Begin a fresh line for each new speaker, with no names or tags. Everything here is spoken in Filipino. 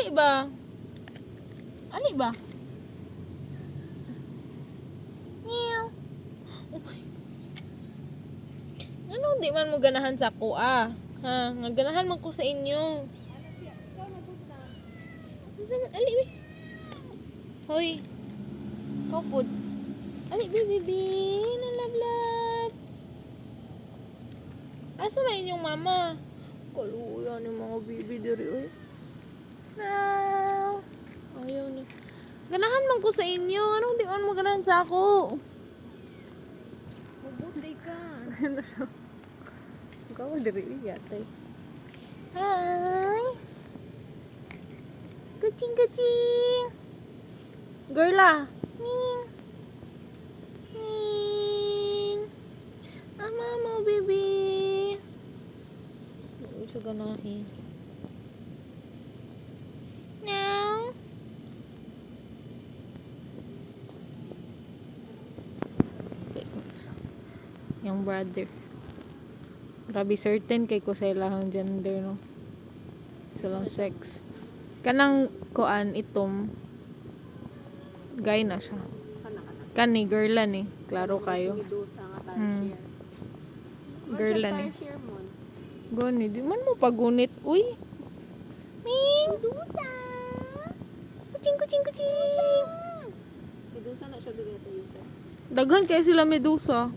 Ali ba? Ali ba? Meow. Oh my. Ano, di man mo ganahan sa ako, ah? Ha? Nga ganahan man ko sa inyo.
Ikaw nagod na.
Ano sa man? Ali, be. Hoy. Kapod. Ali, be, baby. Nalab-lab. Asa ba inyong mama? Kaluya ni mga baby diri, oy. No. Ayaw ni. Ganahan man ko sa inyo. Anong di man mo ganahan sa ako?
Mabuti ka.
Ano sa? Ikaw diri yatay. Hi. Kucing kucing. Girla. Ning. Ning. Mama baby. Ano siya ganahin? Meow. Yung brother. Grabe certain kay ko sa ilahang gender, no? Silang sex. Kanang kuan itom. Gay na siya. Kani girla ni. Klaro kayo.
Si Medusa nga tarsier.
Girla ni.
Tarsier mo.
Gani, di man mo pagunit. Uy. Ming.
Medusa!
Kucing, kucing, kucing.
Medusa na siya bigay sa user.
Daghan kaya sila medusa.